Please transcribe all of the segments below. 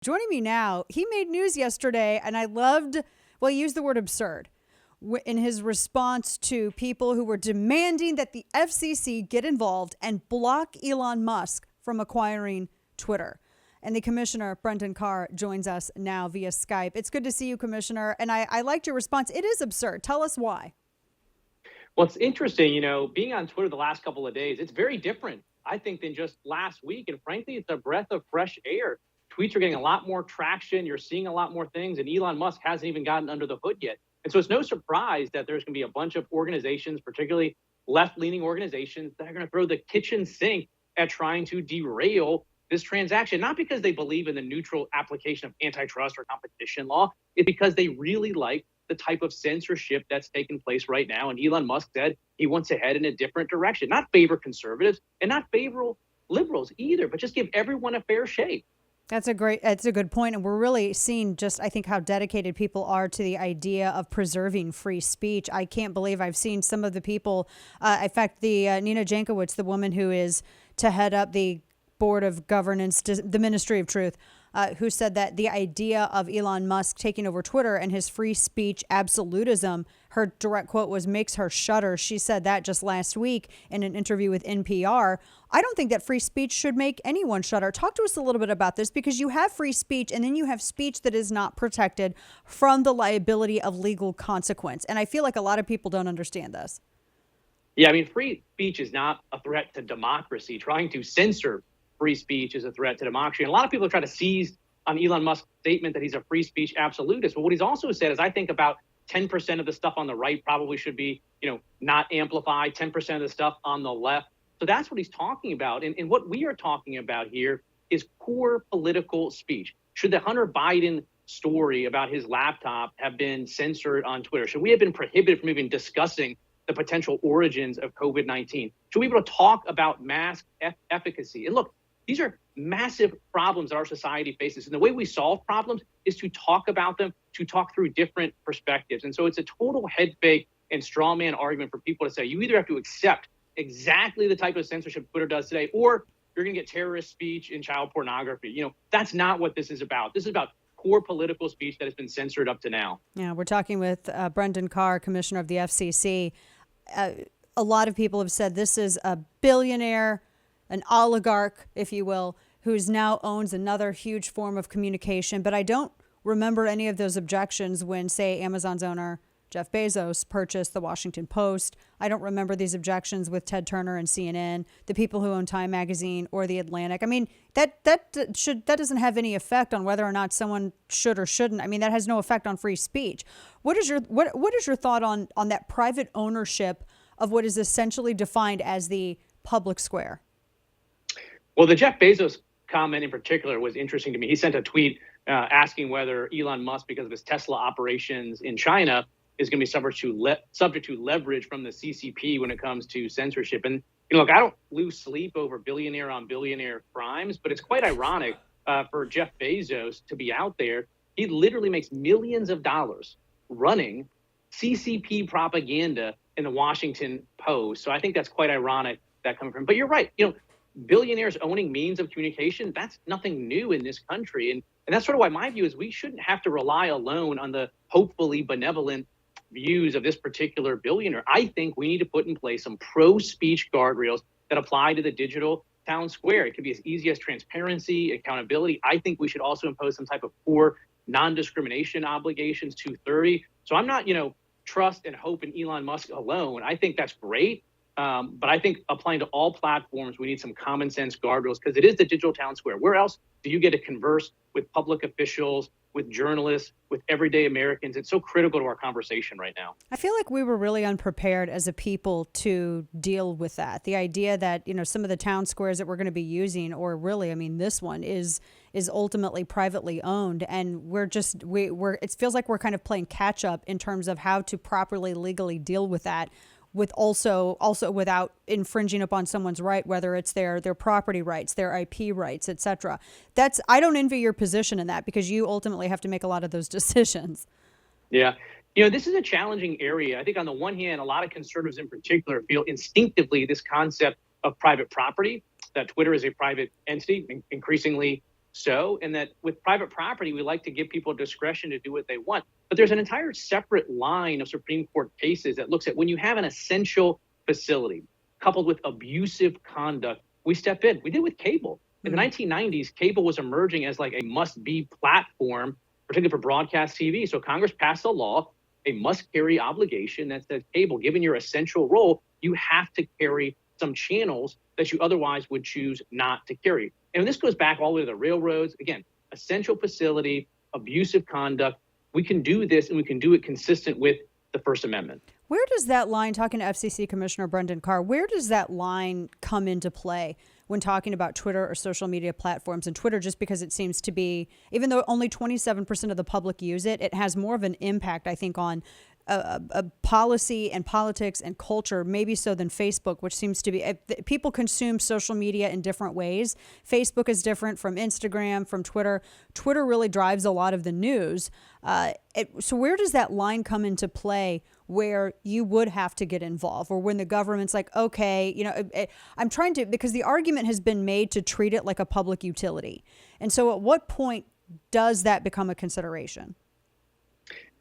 Joining me now, he made news yesterday, and I loved, well, he used the word absurd in his response to people who were demanding that the FCC get involved and block Elon Musk from acquiring Twitter. And the commissioner, Brendan Carr, joins us now via Skype. It's good to see you, Commissioner. And I liked your response. It is absurd. Tell us why. Well, it's interesting, being on Twitter the last couple of days, it's very different, I think, than just last week. And frankly, it's a breath of fresh air. Tweets are getting a lot more traction. You're seeing a lot more things. And Elon Musk hasn't even gotten under the hood yet. And so it's no surprise that there's going to be a bunch of organizations, particularly left-leaning organizations, that are going to throw the kitchen sink at trying to derail this transaction, not because they believe in the neutral application of antitrust or competition law. It's because they really like the type of censorship that's taking place right now. And Elon Musk said he wants to head in a different direction, not favor conservatives and not favor liberals either, but just give everyone a fair shake. That's a good point. And we're really seeing just, I think, how dedicated people are to the idea of preserving free speech. I can't believe I've seen some of the people, in fact, the Nina Jankowicz, the woman who is to head up the board of governance, the Ministry of Truth, who said that the idea of Elon Musk taking over Twitter and his free speech absolutism, her direct quote was, makes her shudder. She said that just last week in an interview with NPR. I don't think that free speech should make anyone shudder. Talk to us a little bit about this, because you have free speech and then you have speech that is not protected from the liability of legal consequence. And I feel like a lot of people don't understand this. Yeah, I mean, free speech is not a threat to democracy. Trying to censor free speech is a threat to democracy. And a lot of people try to seize on Elon Musk's statement that he's a free speech absolutist. But what he's also said is, I think about 10% of the stuff on the right probably should be, not amplified, 10% of the stuff on the left. So that's what he's talking about. And what we are talking about here is core political speech. Should the Hunter Biden story about his laptop have been censored on Twitter? Should we have been prohibited from even discussing the potential origins of COVID-19? Should we be able to talk about mask efficacy? And look, these are massive problems that our society faces. And the way we solve problems is to talk about them, to talk through different perspectives. And so it's a total head fake and straw man argument for people to say, you either have to accept exactly the type of censorship Twitter does today, or you're going to get terrorist speech and child pornography. That's not what this is about. This is about core political speech that has been censored up to now. Yeah, we're talking with Brendan Carr, Commissioner of the FCC. A lot of people have said this is a billionaire, an oligarch, if you will, who's now owns another huge form of communication. But I don't remember any of those objections when, say, Amazon's owner Jeff Bezos purchased the Washington Post. I don't remember these objections with Ted Turner and CNN, the people who own Time Magazine or The Atlantic. I mean, that doesn't have any effect on whether or not someone should or shouldn't. I mean, that has no effect on free speech. What is your thought on that private ownership of what is essentially defined as the public square? Well, the Jeff Bezos comment in particular was interesting to me. He sent a tweet asking whether Elon Musk, because of his Tesla operations in China, is going to be subject to leverage from the CCP when it comes to censorship. And look, I don't lose sleep over billionaire on billionaire crimes, but it's quite ironic for Jeff Bezos to be out there. He literally makes millions of dollars running CCP propaganda in the Washington Post. So I think that's quite ironic that coming from. But you're right. Billionaires owning means of communication, that's nothing new in this country. And that's sort of why my view is we shouldn't have to rely alone on the hopefully benevolent views of this particular billionaire. I think we need to put in place some pro-speech guardrails that apply to the digital town square. It could be as easy as transparency, accountability. I think we should also impose some type of core non-discrimination obligations, 230. So I'm not, trust and hope in Elon Musk alone. I think that's great. But I think applying to all platforms, we need some common sense guardrails, because it is the digital town square. Where else do you get to converse with public officials, with journalists, with everyday Americans? It's so critical to our conversation right now. I feel like we were really unprepared as a people to deal with that. The idea that, some of the town squares that we're going to be using, or really, this one is ultimately privately owned. And it feels like we're kind of playing catch up in terms of how to properly legally deal with that, with also without infringing upon someone's right, whether it's their property rights, their IP rights, etc. I don't envy your position in that, because you ultimately have to make a lot of those decisions. Yeah. This is a challenging area. I think on the one hand, a lot of conservatives in particular feel instinctively this concept of private property, that Twitter is a private entity. Increasingly, so, and that with private property, we like to give people discretion to do what they want. But there's an entire separate line of Supreme Court cases that looks at when you have an essential facility coupled with abusive conduct, we step in. We did with cable. In the 1990s, cable was emerging as like a must-be platform, particularly for broadcast TV. So Congress passed a law, a must-carry obligation that says cable, given your essential role, you have to carry some channels that you otherwise would choose not to carry. And this goes back all the way to the railroads. Again, essential facility, abusive conduct. We can do this, and we can do it consistent with the First Amendment. Where does that line, talking to FCC Commissioner Brendan Carr, where does that line come into play when talking about Twitter or social media platforms? And Twitter, just because it seems to be, even though only 27% of the public use it, it has more of an impact, I think, on a policy and politics and culture, maybe so than Facebook, which seems to be, people consume social media in different ways. Facebook is different from Instagram, from Twitter. Twitter really drives a lot of the news. So where does that line come into play where you would have to get involved, or when the government's like, okay, I'm trying to, because the argument has been made to treat it like a public utility. And so at what point does that become a consideration?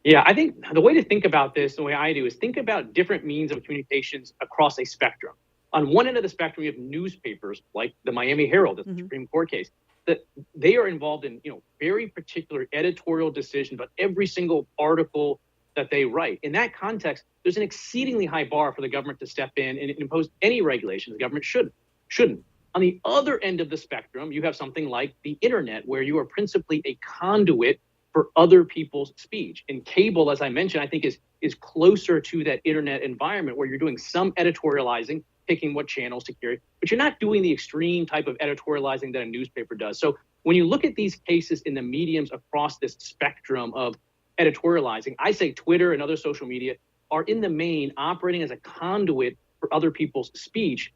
Yeah, I think the way to think about this, the way I do, is think about different means of communications across a spectrum. On one end of the spectrum, you have newspapers like the Miami Herald, the Supreme Court case, that they are involved in, very particular editorial decisions about every single article that they write. In that context, there's an exceedingly high bar for the government to step in and impose any regulations. The government shouldn't. On the other end of the spectrum, you have something like the internet, where you are principally a conduit for other people's speech. And cable, as I mentioned, I think is closer to that internet environment where you're doing some editorializing, picking what channels to carry, but you're not doing the extreme type of editorializing that a newspaper does. So when you look at these cases in the mediums across this spectrum of editorializing, I say Twitter and other social media are in the main operating as a conduit for other people's speech,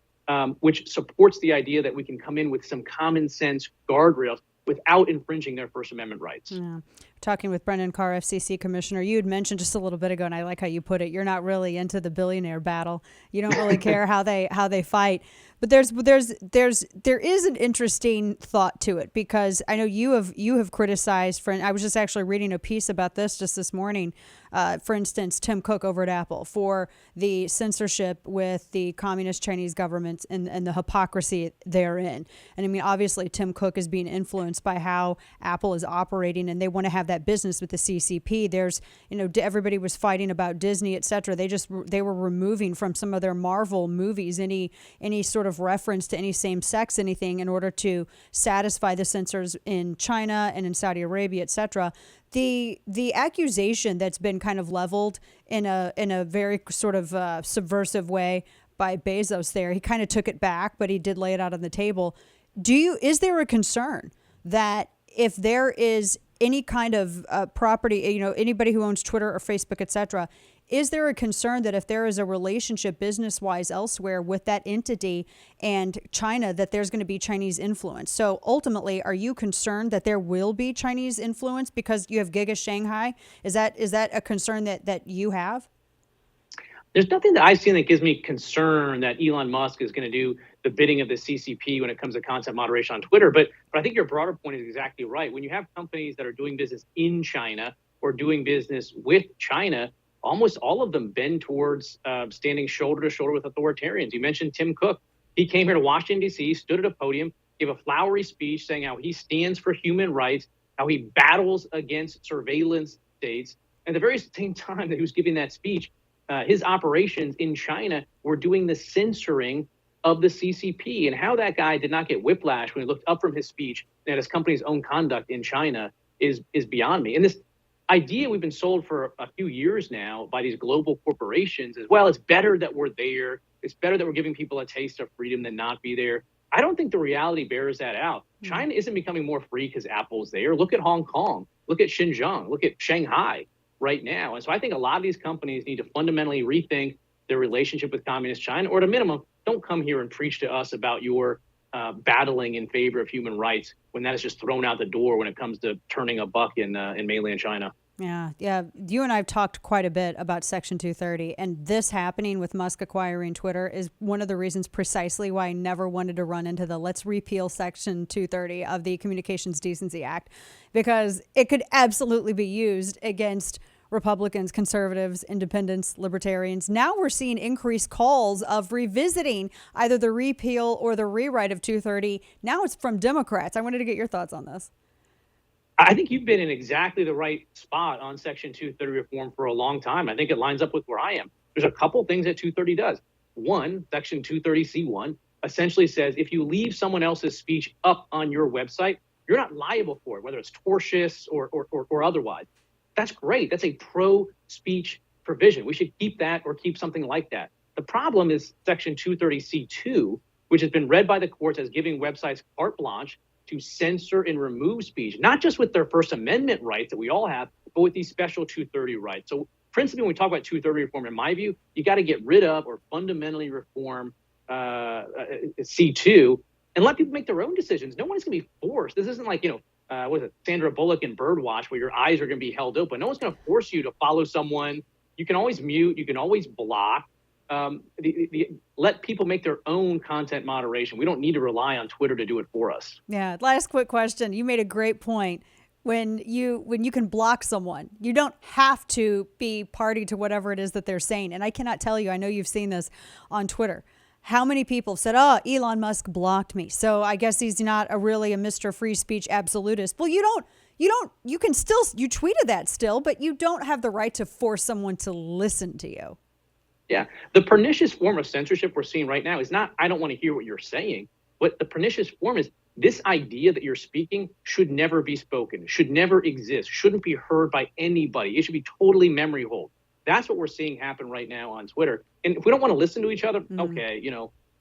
which supports the idea that we can come in with some common sense guardrails without infringing their First Amendment rights. Yeah. Talking with Brendan Carr, FCC Commissioner, you had mentioned just a little bit ago, and I like how you put it, you're not really into the billionaire battle. You don't really care how they fight. But there is an interesting thought to it, because I know you have criticized, I was just actually reading a piece about this just this morning, for instance, Tim Cook over at Apple, for the censorship with the communist Chinese government and the hypocrisy therein. And I mean, obviously Tim Cook is being influenced by how Apple is operating, and they want to have that business with the CCP. There's, everybody was fighting about Disney, et cetera. They were removing from some of their Marvel movies any sort of reference to any same-sex anything in order to satisfy the censors in China and in Saudi Arabia, et cetera. The accusation that's been kind of leveled in a very sort of subversive way by Bezos there, he kind of took it back, but he did lay it out on the table. Is there a concern that if there is any kind of property, anybody who owns Twitter or Facebook, et cetera, is there a concern that if there is a relationship business-wise elsewhere with that entity and China, that there's going to be Chinese influence? So ultimately, are you concerned that there will be Chinese influence because you have Giga Shanghai? Is that a concern that you have? There's nothing that I've seen that gives me concern that Elon Musk is going to do the bidding of the CCP when it comes to content moderation on Twitter. But I think your broader point is exactly right. When you have companies that are doing business in China or doing business with China, almost all of them bend towards standing shoulder to shoulder with authoritarians. You mentioned Tim Cook. He came here to Washington, D.C., stood at a podium, gave a flowery speech saying how he stands for human rights, how he battles against surveillance states. And at the very same time that he was giving that speech, his operations in China were doing the censoring of the CCP. And how that guy did not get whiplash when he looked up from his speech at his company's own conduct in China is beyond me. And this idea we've been sold for a few years now by these global corporations as well, it's better that we're there. It's better that we're giving people a taste of freedom than not be there. I don't think the reality bears that out. China isn't becoming more free because Apple's there. Look at Hong Kong. Look at Xinjiang. Look at Shanghai right now. And so I think a lot of these companies need to fundamentally rethink their relationship with communist China, or at a minimum, don't come here and preach to us about your battling in favor of human rights when that is just thrown out the door when it comes to turning a buck in mainland China. Yeah. You and I have talked quite a bit about Section 230, and this happening with Musk acquiring Twitter is one of the reasons precisely why I never wanted to run into the let's repeal Section 230 of the Communications Decency Act, because it could absolutely be used against Republicans, conservatives, independents, libertarians. Now we're seeing increased calls of revisiting either the repeal or the rewrite of 230. Now it's from Democrats. I wanted to get your thoughts on this. I think you've been in exactly the right spot on Section 230 reform for a long time. I think it lines up with where I am. There's a couple things that 230 does. One, Section 230C1 essentially says if you leave someone else's speech up on your website, you're not liable for it, whether it's tortious or otherwise. That's great. That's a pro-speech provision. We should keep that or keep something like that. The problem is Section 230C2, which has been read by the courts as giving websites carte blanche to censor and remove speech, not just with their First Amendment rights that we all have, but with these special 230 rights. So principally, when we talk about 230 reform, in my view, you got to get rid of or fundamentally reform C2 and let people make their own decisions. No one's going to be forced. This isn't like, Sandra Bullock in Birdwatch, where your eyes are going to be held open. No one's going to force you to follow someone. You can always mute. You can always block. Let people make their own content moderation. We don't need to rely on Twitter to do it for us. Yeah. Last quick question. You made a great point. When you can block someone, you don't have to be party to whatever it is that they're saying. And I cannot tell you, I know you've seen this on Twitter, how many people said, oh, Elon Musk blocked me, so I guess he's not really a Mr. Free Speech absolutist. Well, you tweeted that still, but you don't have the right to force someone to listen to you. Yeah. The pernicious form of censorship we're seeing right now is not, I don't want to hear what you're saying. What the pernicious form is, this idea that you're speaking should never be spoken, should never exist, shouldn't be heard by anybody. It should be totally memory hold. That's what we're seeing happen right now on Twitter. And if we don't want to listen to each other, okay,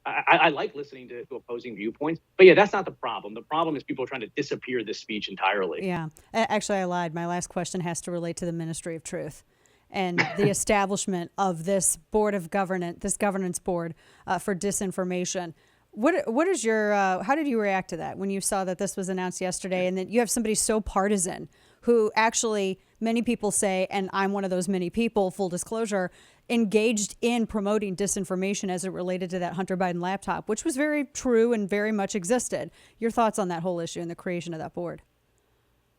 I like listening to opposing viewpoints. But yeah, that's not the problem. The problem is people are trying to disappear this speech entirely. Yeah. Actually, I lied. My last question has to relate to the Ministry of Truth and the establishment of this board of governance, this governance board for disinformation. What is your, how did you react to that when you saw that this was announced yesterday and that you have somebody so partisan who actually, many people say, and I'm one of those many people, full disclosure, engaged in promoting disinformation as it related to that Hunter Biden laptop, which was very true and very much existed. Your thoughts on that whole issue and the creation of that board?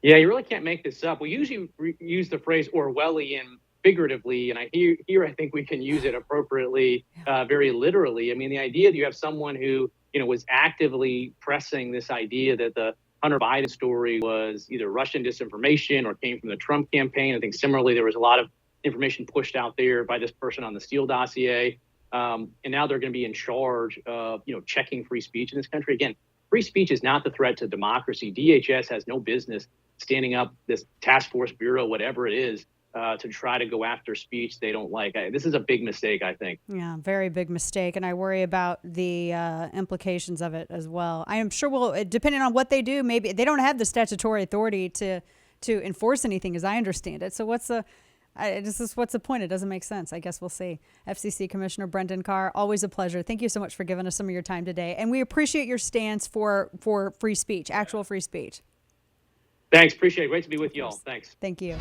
Yeah, you really can't make this up. We usually use the phrase Orwellian figuratively, and here I think we can use it appropriately, very literally. I mean, the idea that you have someone who was actively pressing this idea that the Hunter Biden story was either Russian disinformation or came from the Trump campaign. I think similarly, there was a lot of information pushed out there by this person on the Steele dossier. And now they're going to be in charge of, checking free speech in this country. Again, free speech is not the threat to democracy. DHS has no business standing up this task force bureau, whatever it is, to try to go after speech they don't like. This is a big mistake, I think. Yeah, very big mistake. And I worry about the implications of it as well. I am sure depending on what they do, maybe they don't have the statutory authority to enforce anything, as I understand it. So what's the point? It doesn't make sense. I guess we'll see. FCC Commissioner Brendan Carr, always a pleasure. Thank you so much for giving us some of your time today. And we appreciate your stance for free speech, actual free speech. Thanks. Appreciate it. Great to be with you all. Thanks. Thank you.